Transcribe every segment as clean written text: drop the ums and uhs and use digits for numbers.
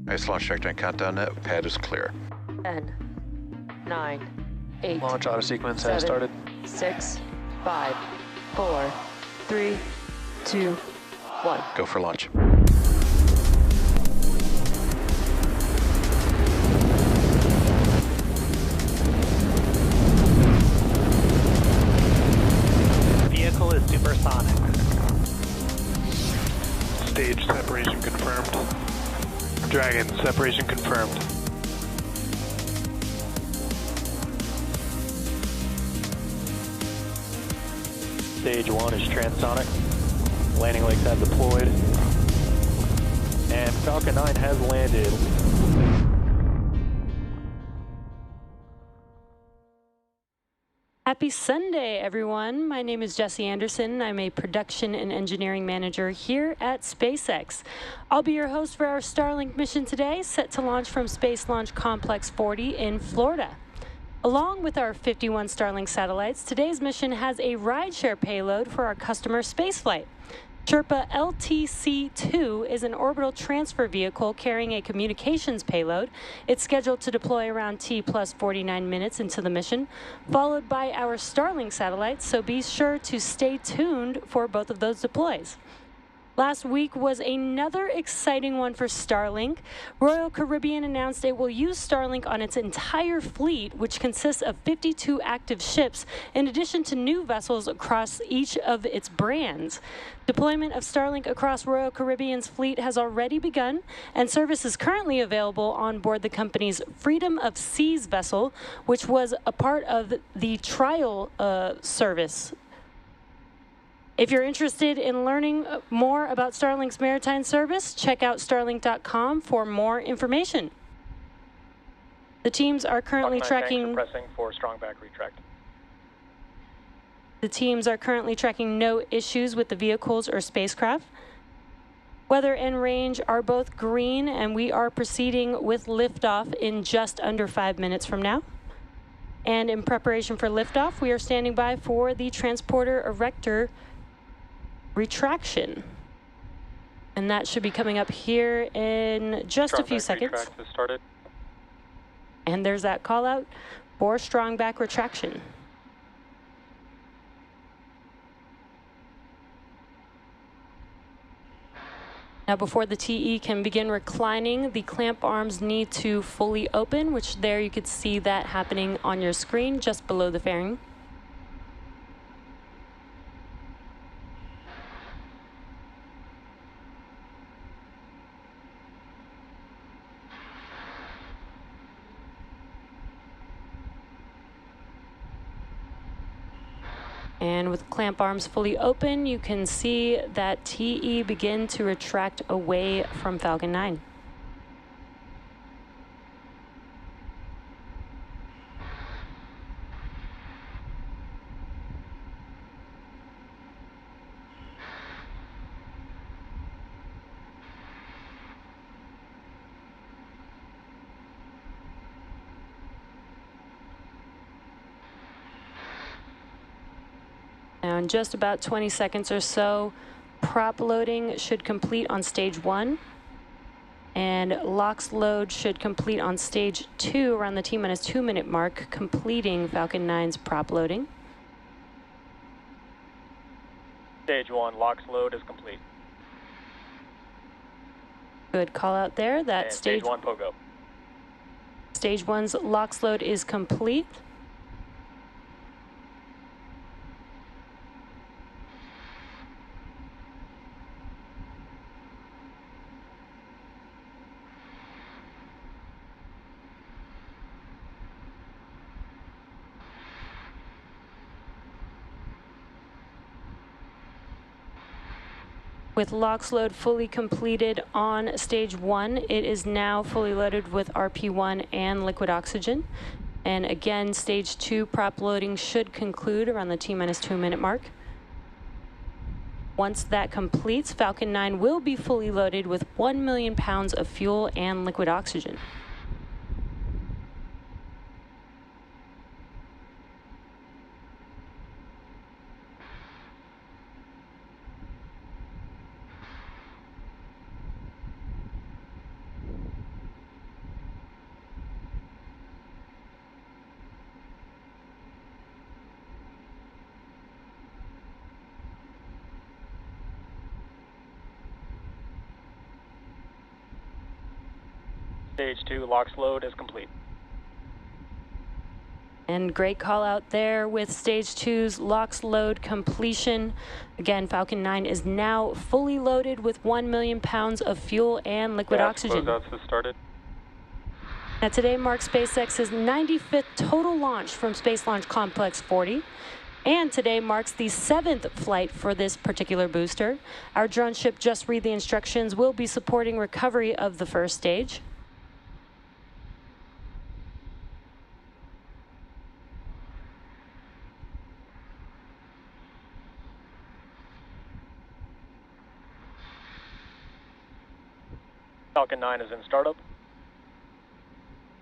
Nice launch trajectory countdown net. Pad is clear. 10, 9, 8. Launch auto sequence has started. 6, 5, 4, 3, 2, 1. Go for launch. Vehicle is supersonic. Stage separation confirmed. Dragon, separation confirmed. Stage 1 is transonic. Landing legs have deployed. And Falcon 9 has landed. Happy Sunday, everyone. My name is Jessie Anderson. I'm a production and engineering manager here at SpaceX. I'll be your host for our Starlink mission today, set to launch from Space Launch Complex 40 in Florida. Along with our 51 Starlink satellites, today's mission has a rideshare payload for our customer spaceflight. Sherpa LTC-2 is an orbital transfer vehicle carrying a communications payload. It's scheduled to deploy around T plus 49 minutes into the mission, followed by our Starlink satellites, so be sure to stay tuned for both of those deploys. Last week was another exciting one for Starlink. Royal Caribbean announced it will use Starlink on its entire fleet, which consists of 52 active ships, in addition to new vessels across each of its brands. Deployment of Starlink across Royal Caribbean's fleet has already begun, and service is currently available on board the company's Freedom of Seas vessel, which was a part of the trial service. If you're interested in learning more about Starlink's maritime service, check out starlink.com for more information. The teams are currently tracking... Pressing for strong back retract. The teams are currently tracking no issues with the vehicles or spacecraft. Weather and range are both green, and we are proceeding with liftoff in just under 5 minutes from now. And in preparation for liftoff, we are standing by for the transporter erector retraction. And that should be coming up here in just a few seconds. Retract has started. And there's that call out for strong back retraction. Now, before the TE can begin reclining, the clamp arms need to fully open, which there you could see that happening on your screen just below the fairing. And with clamp arms fully open, you can see that TE begin to retract away from Falcon 9. Now, in just about 20 seconds or so, prop loading should complete on stage 1, and LOX load should complete on stage 2 around the T-minus 2 minute mark, completing Falcon 9's prop loading. Stage 1, LOX load is complete. Good call out there. That and stage 1 pogo. Stage 1's LOX load is complete. With LOX load fully completed on stage 1, it is now fully loaded with RP1 and liquid oxygen. And again, stage 2 prop loading should conclude around the T-minus 2 minute mark. Once that completes, Falcon 9 will be fully loaded with 1 million pounds of fuel and liquid oxygen. Stage 2 LOX load is complete. And great call out there with Stage 2's LOX load completion. Again, Falcon 9 is now fully loaded with 1 million pounds of fuel and liquid oxygen. Closeouts has started. Now today marks SpaceX's 95th total launch from Space Launch Complex 40. And today marks the 7th flight for this particular booster. Our drone ship Just Read the Instructions will be supporting recovery of the first stage. Falcon 9 is in startup.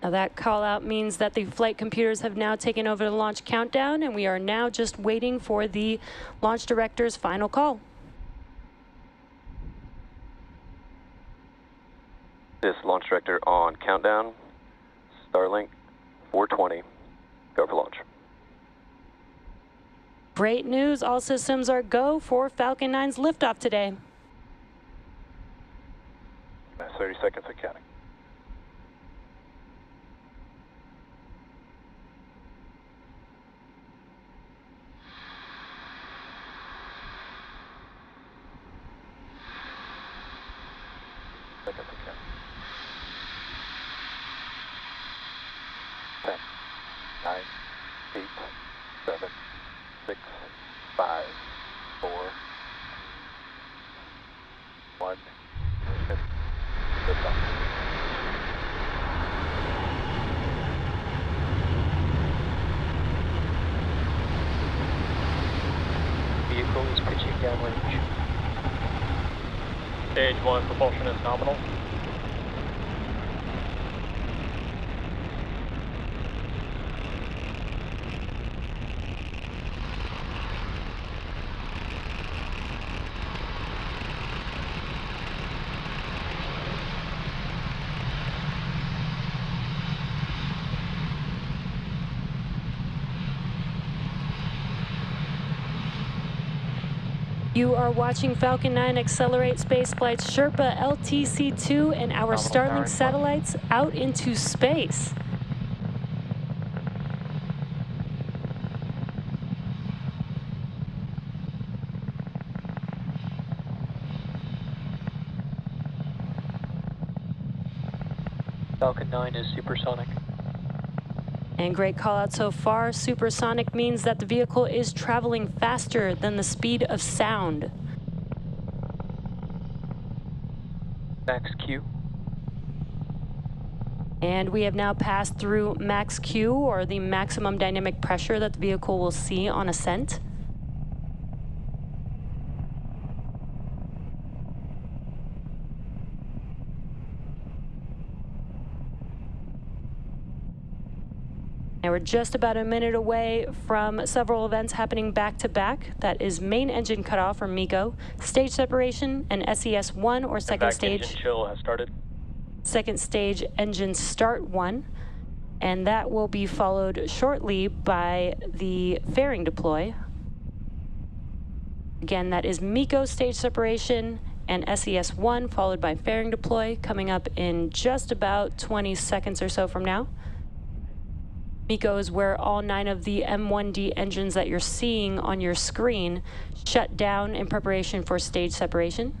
Now that call out means that the flight computers have now taken over the launch countdown, and we are now just waiting for the launch director's final call. This launch director on countdown, Starlink 420, go for launch. Great news, all systems are go for Falcon 9's liftoff today. 30 seconds of counting. Seconds of counting. 10, 9, 8, 7, 6, 5, 4, 1, lift off. Vehicle is pitching downrange. Stage 1 propulsion is nominal. You are watching Falcon 9 accelerate spaceflight's Sherpa LTC-2 and our Starlink satellites out into space. Falcon 9 is supersonic. And great call out so far. Supersonic means that the vehicle is traveling faster than the speed of sound. Max Q. And we have now passed through max Q, or the maximum dynamic pressure that the vehicle will see on ascent. Now we're just about a minute away from several events happening back to back. That is main engine cutoff or MECO, stage separation, and SES-1 or second stage. Engine chill has started. Second stage engine start 1. And that will be followed shortly by the fairing deploy. Again, that is MECO stage separation and SES-1 followed by fairing deploy coming up in just about 20 seconds or so from now. MECO is where all 9 of the M1D engines that you're seeing on your screen shut down in preparation for stage separation.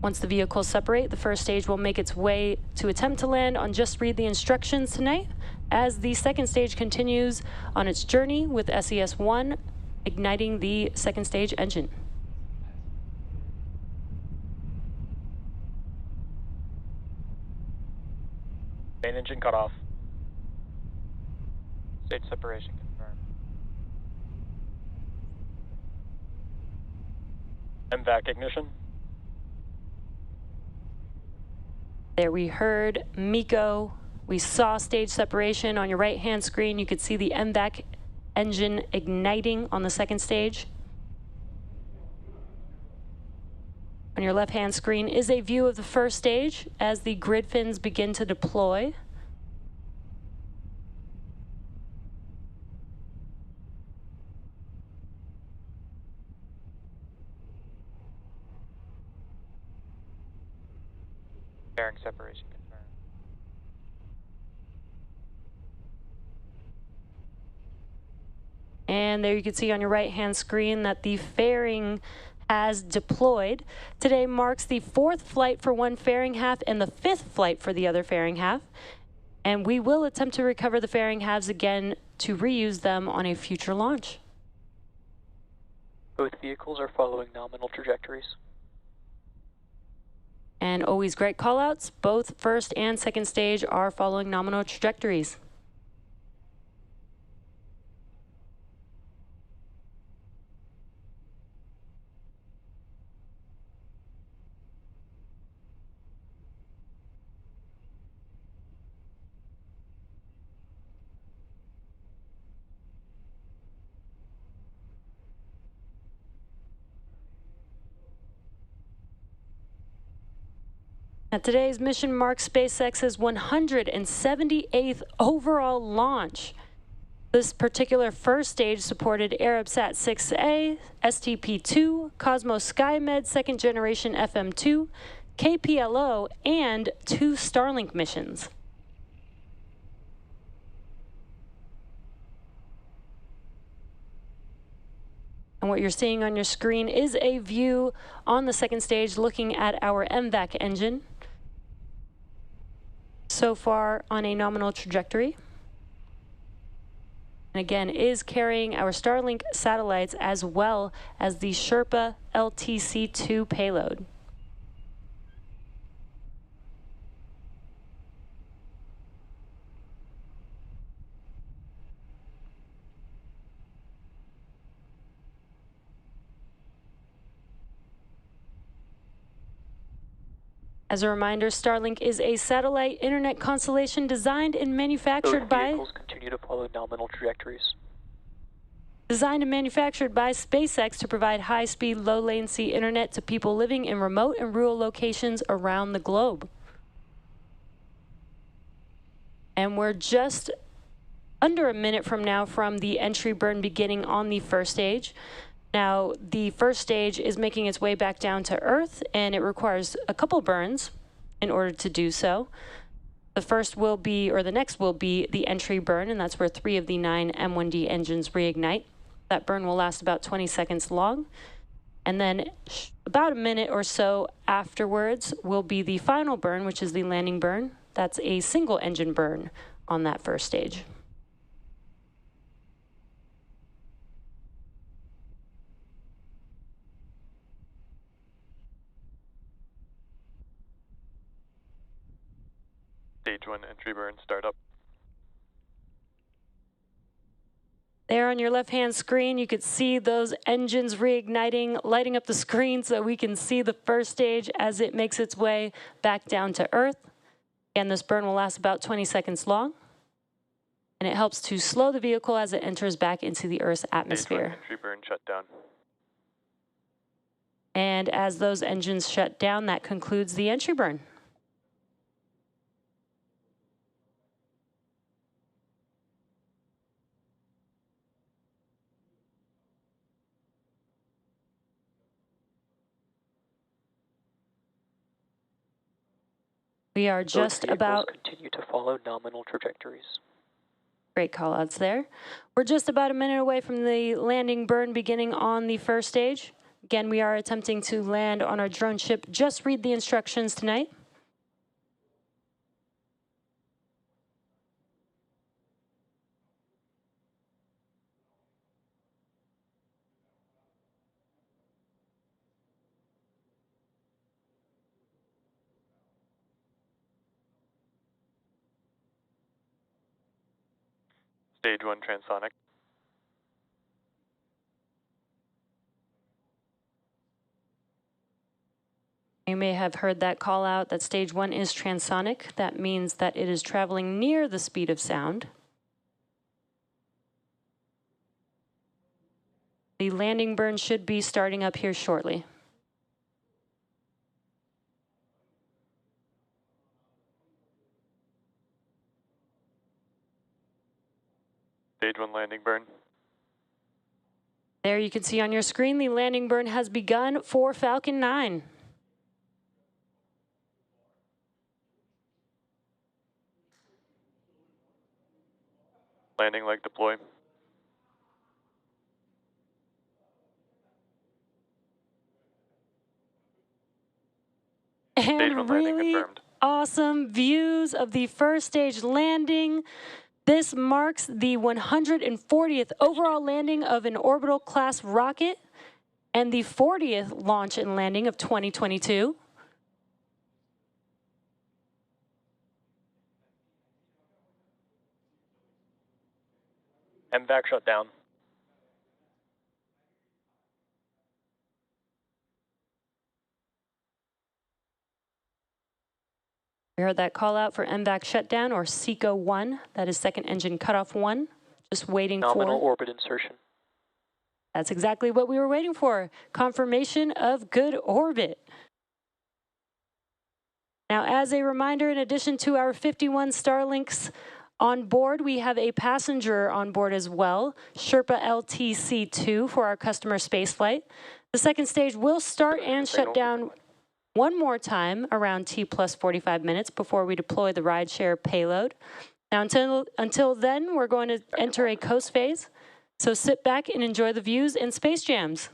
Once the vehicles separate, the first stage will make its way to attempt to land on Just Read the Instructions tonight, as the second stage continues on its journey with SES-1 igniting the second stage engine. Main engine cutoff. Stage separation confirmed. MVAC ignition. There we heard MECO. We saw stage separation on your right-hand screen. You could see the MVAC engine igniting on the second stage. On your left-hand screen is a view of the first stage as the grid fins begin to deploy. Fairing separation confirmed. And there you can see on your right-hand screen that the fairing has deployed. Today marks the 4th flight for one fairing half and the 5th flight for the other fairing half. And we will attempt to recover the fairing halves again to reuse them on a future launch. Both vehicles are following nominal trajectories. And always great callouts. Both first and second stage are following nominal trajectories. Now, today's mission marks SpaceX's 178th overall launch. This particular first stage supported Arabsat 6A, STP-2, Cosmos SkyMed 2nd Generation FM2, KPLO, and 2 Starlink missions. And what you're seeing on your screen is a view on the second stage looking at our MVAC engine. So far on a nominal trajectory. And again, is carrying our Starlink satellites as well as the Sherpa LTC-2 payload. As a reminder, Starlink is a satellite internet constellation designed and manufactured by... Both vehicles continue to follow nominal trajectories. Designed and manufactured by SpaceX to provide high-speed, low-latency internet to people living in remote and rural locations around the globe. And we're just under a minute from now from the entry burn beginning on the first stage. Now, the first stage is making its way back down to Earth, and it requires a couple burns in order to do so. The first will be, or the next will be, the entry burn, and that's where 3 of the 9 M1D engines reignite. That burn will last about 20 seconds long. And then about a minute or so afterwards will be the final burn, which is the landing burn. That's a single engine burn on that first stage. Stage 1 entry burn startup. There on your left-hand screen, you could see those engines reigniting, lighting up the screen so we can see the first stage as it makes its way back down to Earth. And this burn will last about 20 seconds long. And it helps to slow the vehicle as it enters back into the Earth's atmosphere. Stage 1 entry burn shut down. And as those engines shut down, that concludes the entry burn. We are just about... continue to follow nominal trajectories. Great call-outs there. We're just about a minute away from the landing burn beginning on the first stage. Again, we are attempting to land on our drone ship. Just read the instructions tonight. Stage 1 transonic. You may have heard that call out that stage 1 is transonic. That means that it is traveling near the speed of sound. The landing burn should be starting up here shortly. Stage 1 landing burn. There you can see on your screen the landing burn has begun for Falcon 9. Landing leg deploy. Stage And one landing really confirmed. awesome views of the first stage landing. This marks the 140th overall landing of an orbital class rocket and the 40th launch and landing of 2022. MVAC shut down. We heard that call out for MVAC shutdown, or SECO 1. That is second engine cutoff 1. Just waiting Nominal for... orbit insertion. That's exactly what we were waiting for. Confirmation of good orbit. Now, as a reminder, in addition to our 51 Starlinks on board, we have a passenger on board as well, Sherpa LTC-2 for our customer spaceflight. The second stage will start and shut down one more time around T plus 45 minutes before we deploy the rideshare payload. Now, until then, we're going to enter a coast phase. So sit back and enjoy the views and space jams.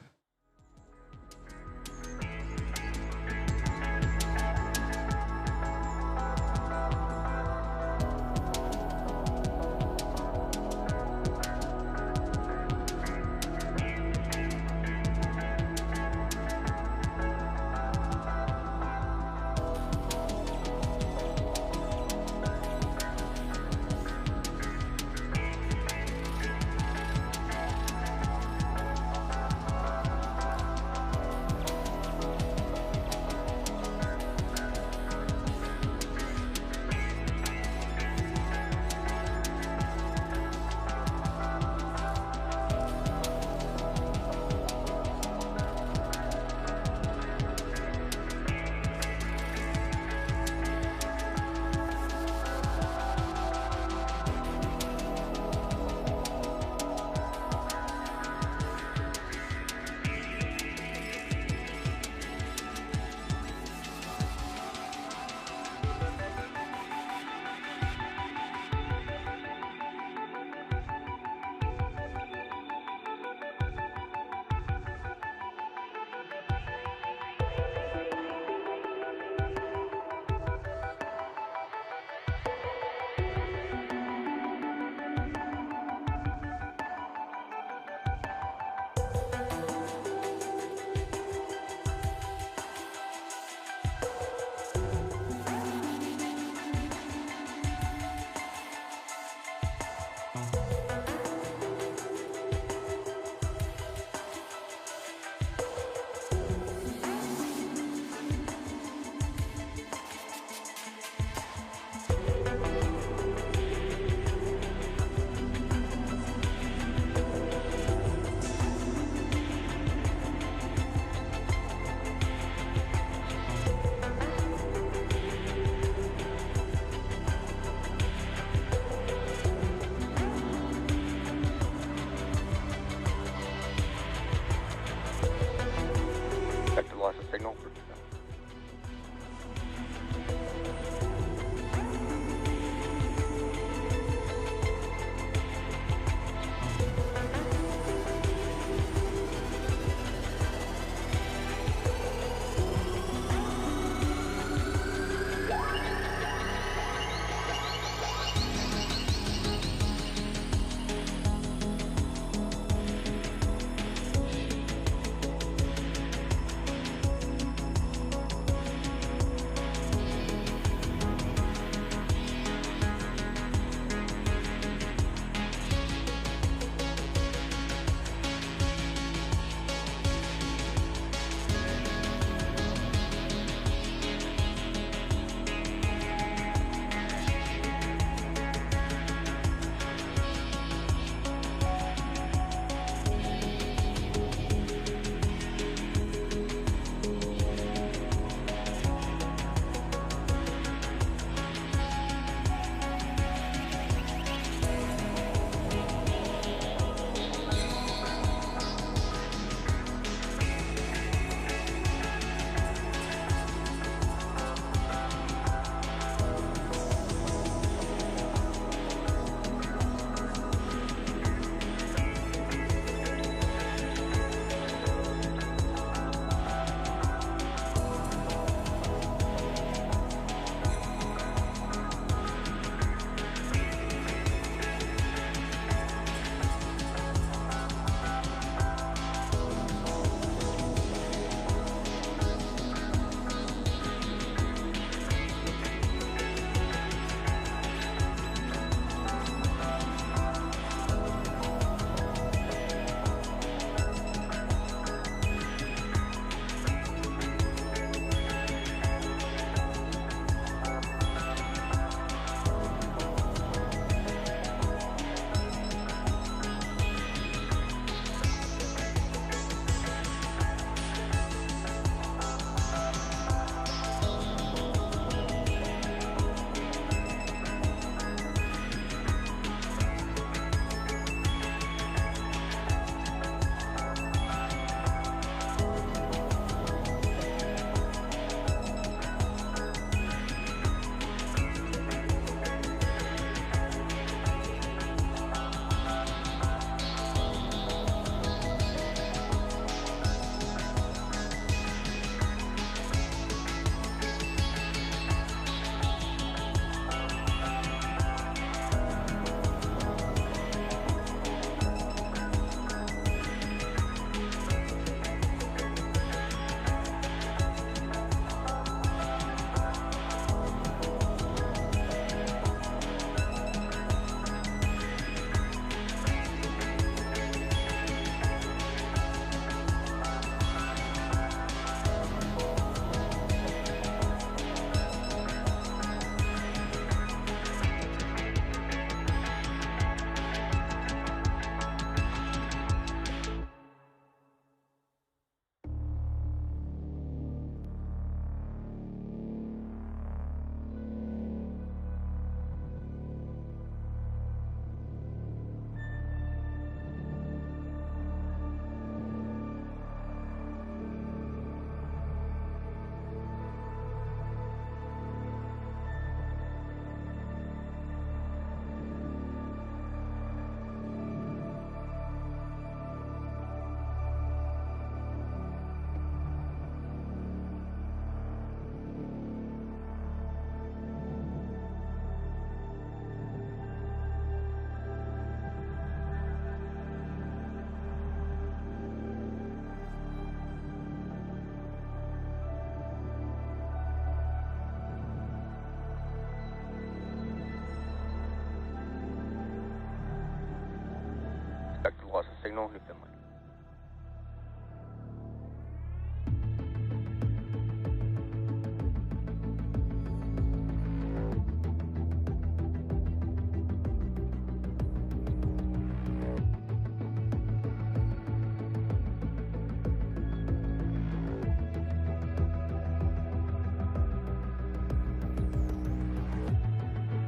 signal, New Finland.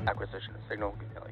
Acquisition signal, New Delhi.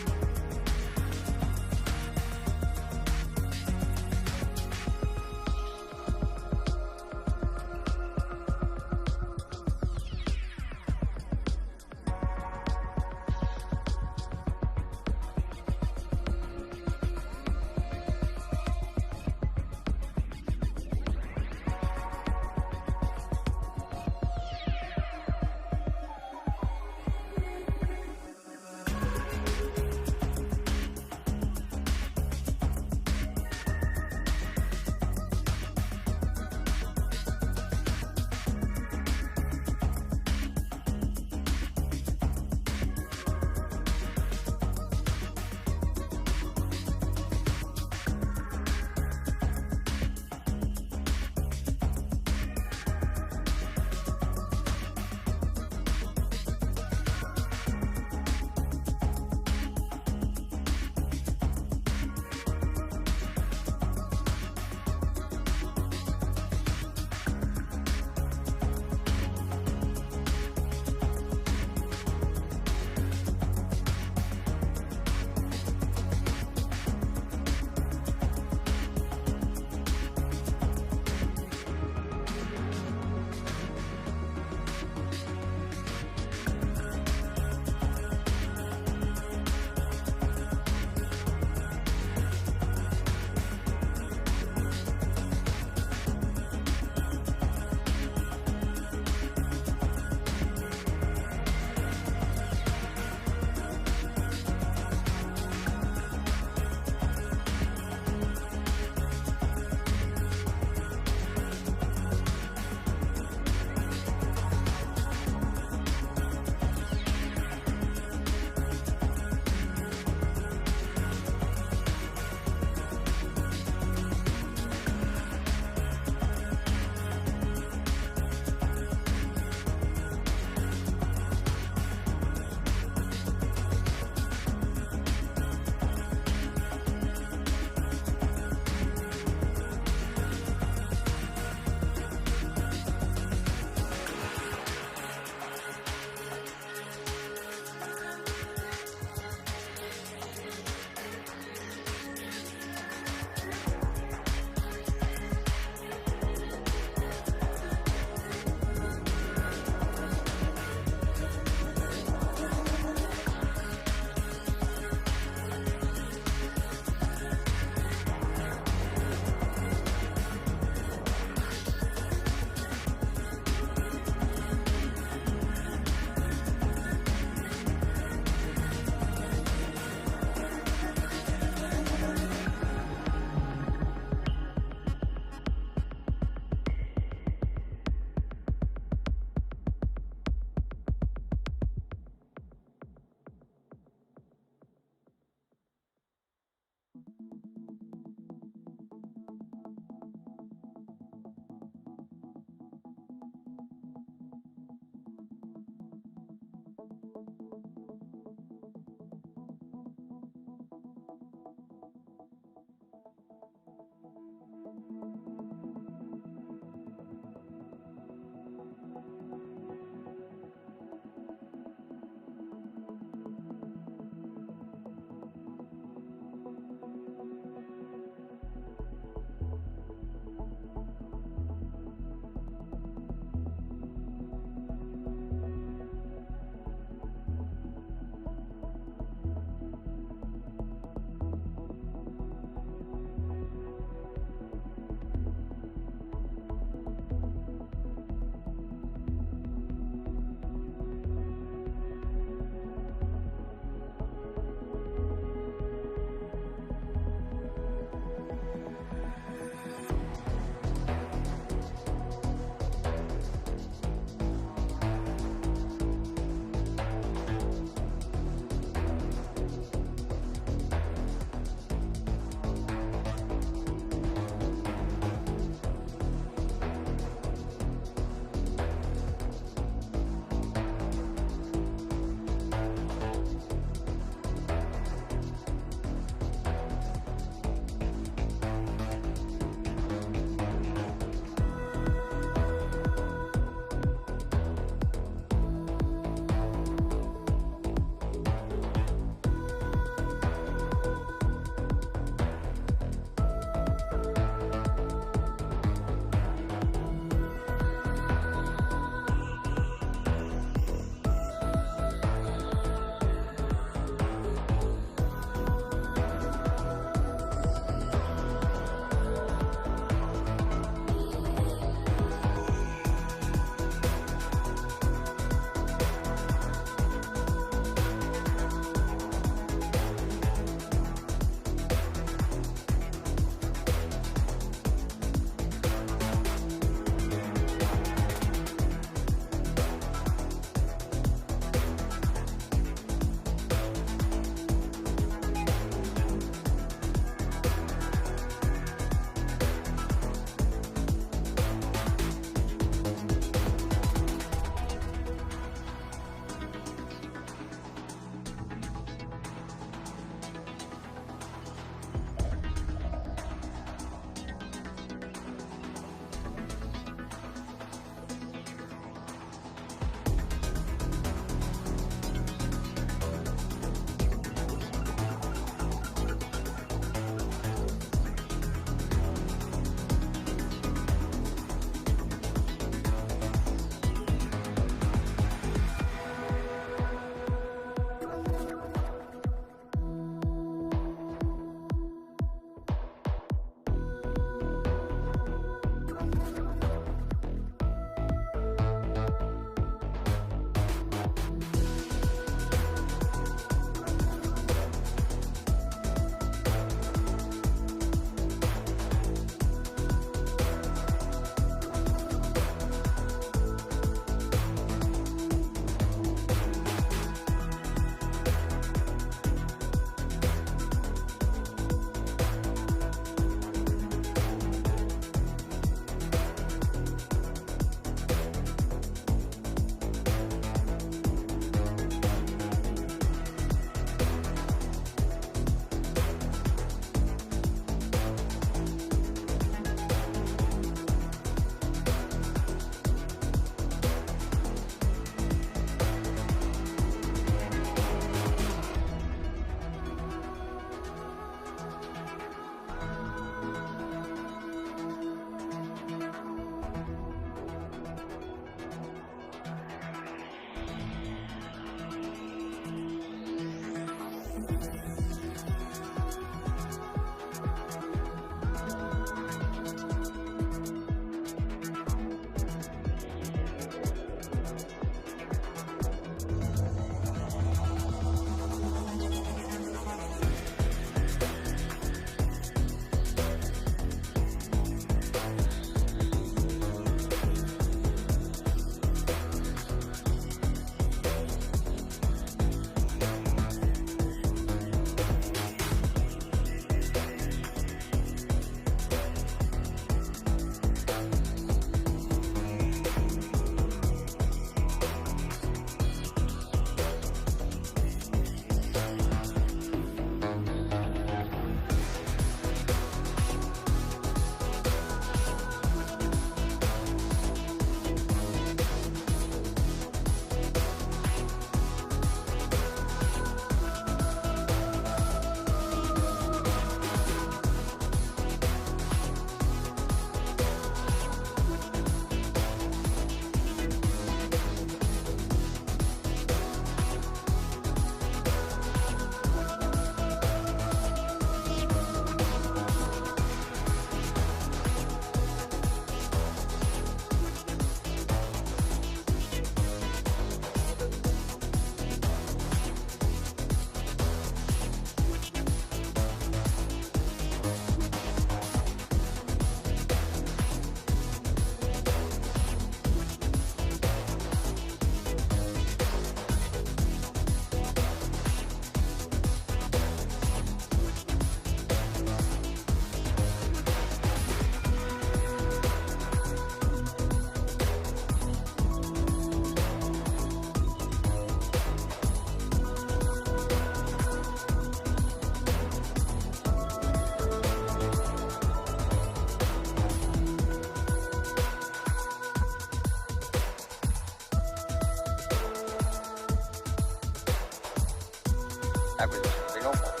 Acquisition signal.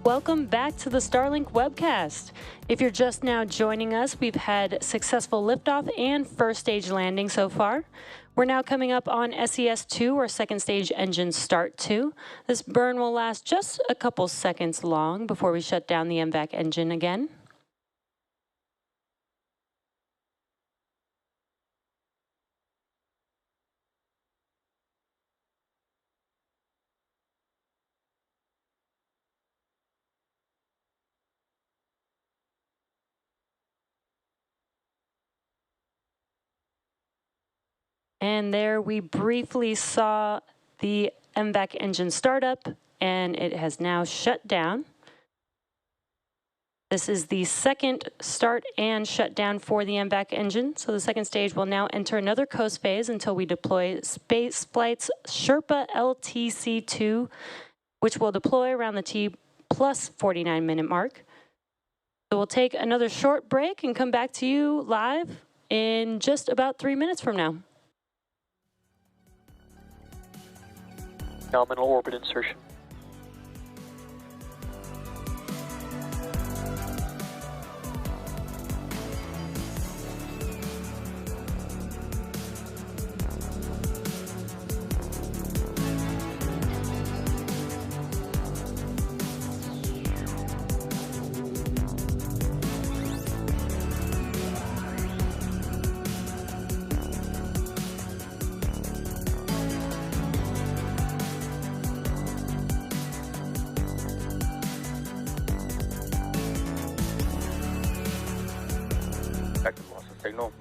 Welcome back to the Starlink webcast. If you're just now joining us, we've had successful liftoff and first stage landing so far. We're now coming up on SES-2, or second stage engine start 2. This burn will last just a couple seconds long before we shut down the MVAC engine again. And there we briefly saw the MVAC engine start up, and it has now shut down. This is the second start and shutdown for the MVAC engine. So the second stage will now enter another coast phase until we deploy Spaceflight's Sherpa LTC-2, which will deploy around the T plus 49-minute mark. So we'll take another short break and come back to you live in just about 3 minutes from now. Nominal orbit insertion. Active loss of signal.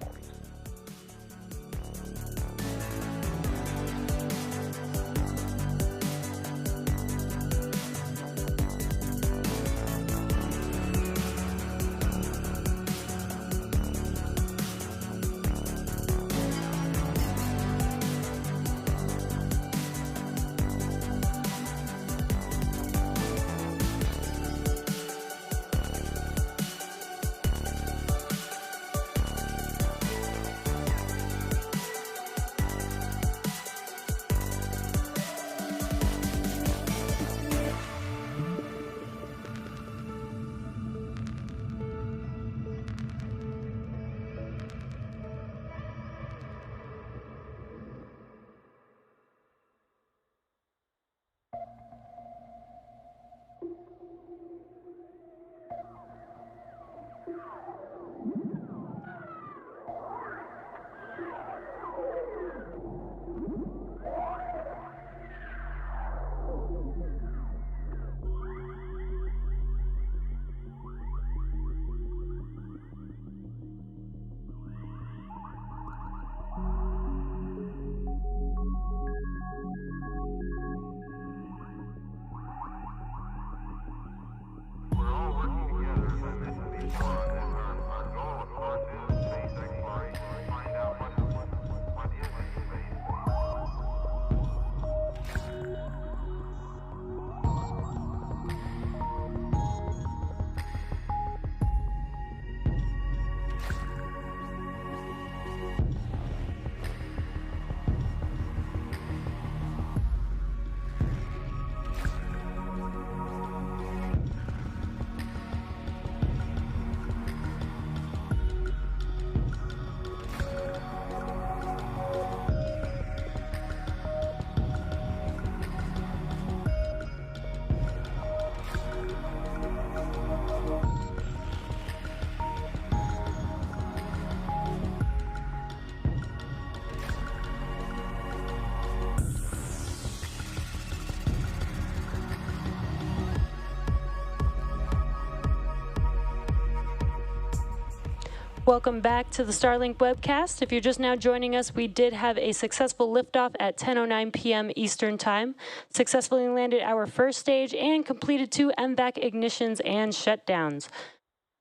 Welcome back to the Starlink webcast. If you're just now joining us, we did have a successful liftoff at 10:09 p.m. Eastern Time, successfully landed our first stage and completed 2 MVAC ignitions and shutdowns.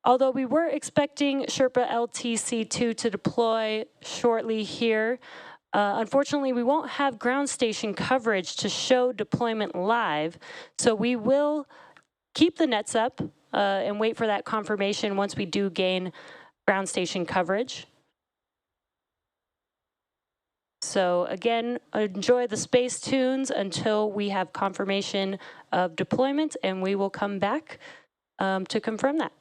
Although we were expecting Sherpa LTC-2 to deploy shortly here, unfortunately we won't have ground station coverage to show deployment live, so we will keep the nets up and wait for that confirmation once we do gain ground station coverage. So again, enjoy the space tunes until we have confirmation of deployment, and we will come back to confirm that.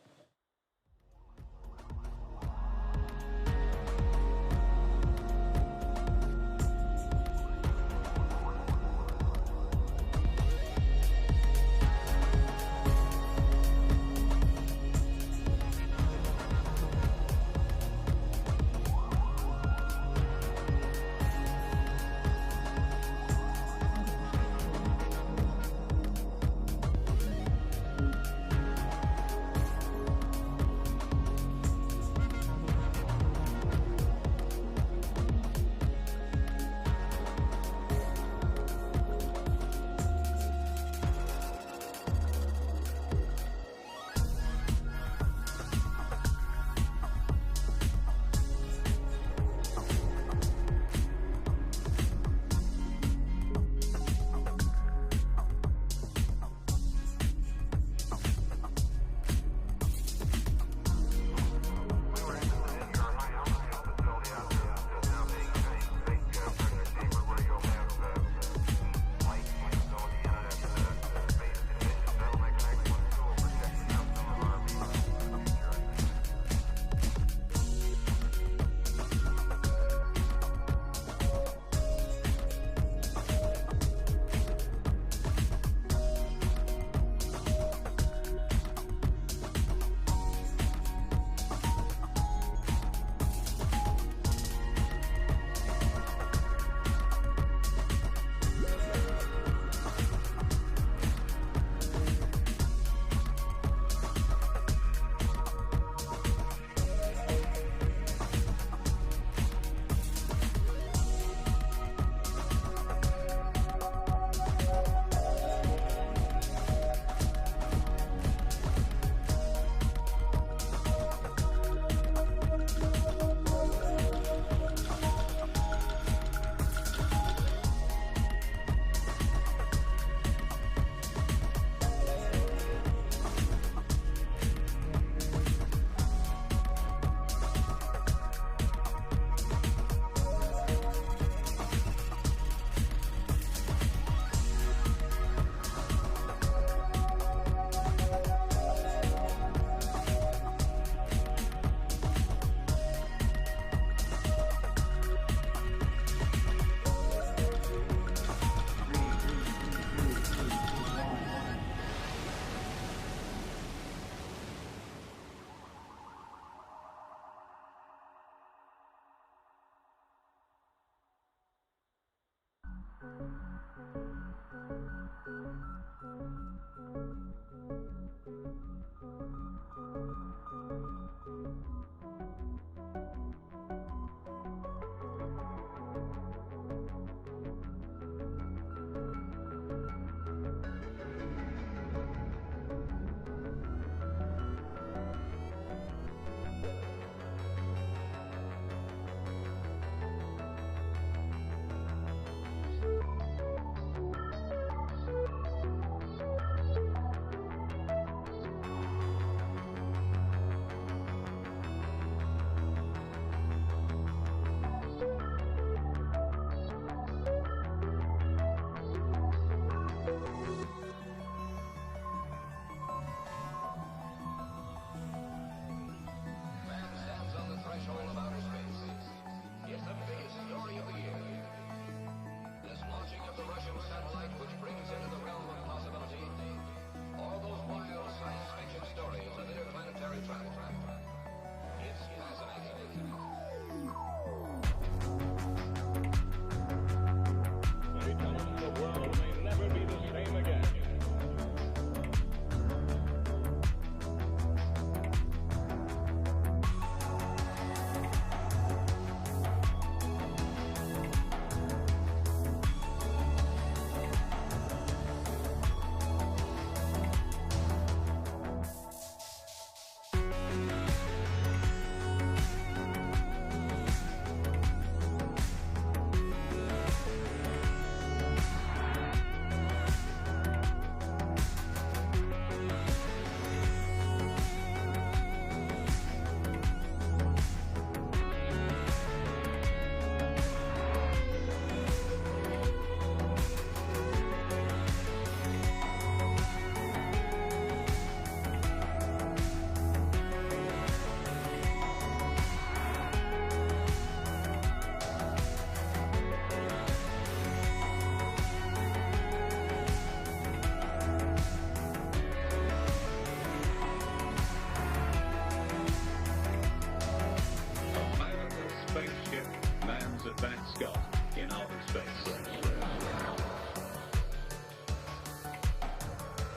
Van Scott in outer space.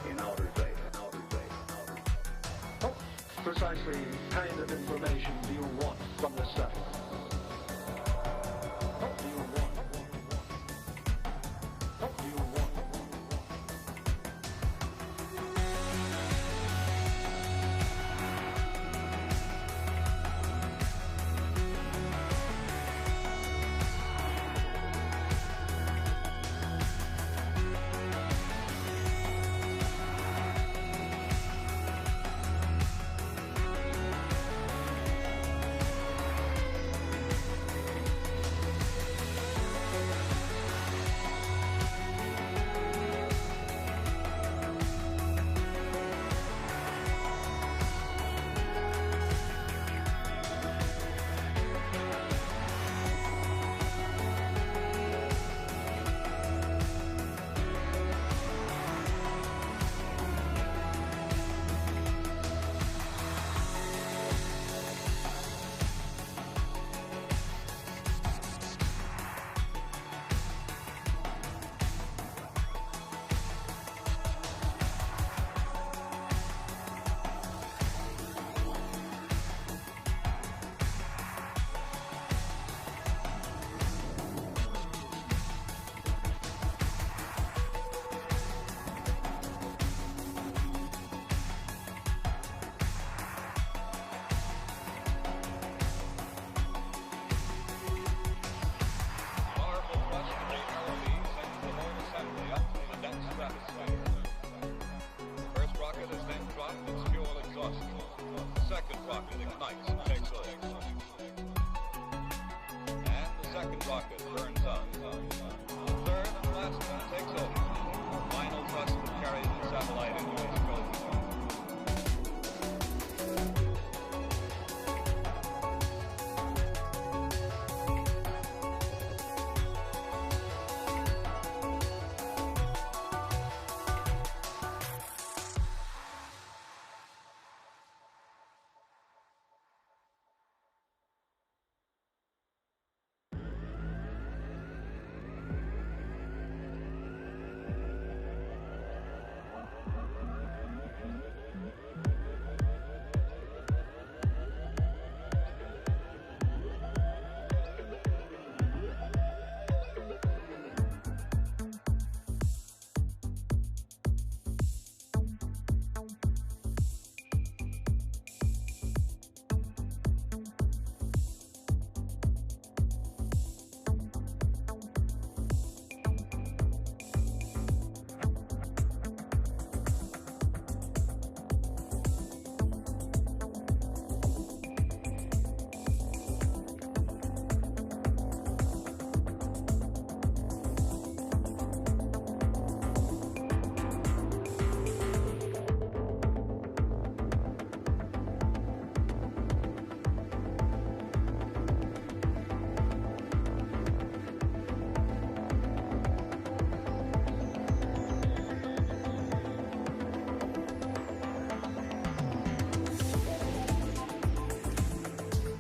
In outer space. What precisely kind of information do you want from the satellite? What do you want? What do you want?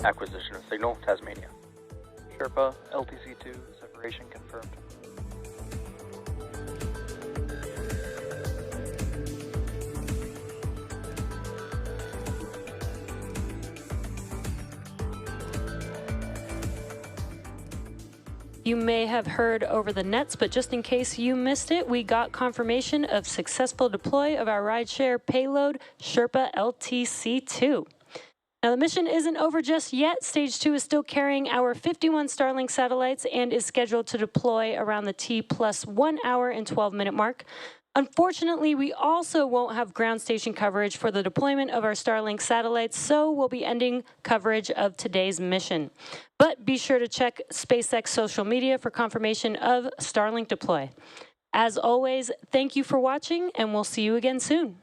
Acquisition of signal, Tasmania. Sherpa, LTC-2, separation confirmed. You may have heard over the nets, but just in case you missed it, we got confirmation of successful deploy of our rideshare payload, Sherpa LTC-2. Now, the mission isn't over just yet. Stage 2 is still carrying our 51 Starlink satellites and is scheduled to deploy around the T+1 hour and 12-minute mark. Unfortunately, we also won't have ground station coverage for the deployment of our Starlink satellites, so we'll be ending coverage of today's mission. But be sure to check SpaceX social media for confirmation of Starlink deploy. As always, thank you for watching, and we'll see you again soon.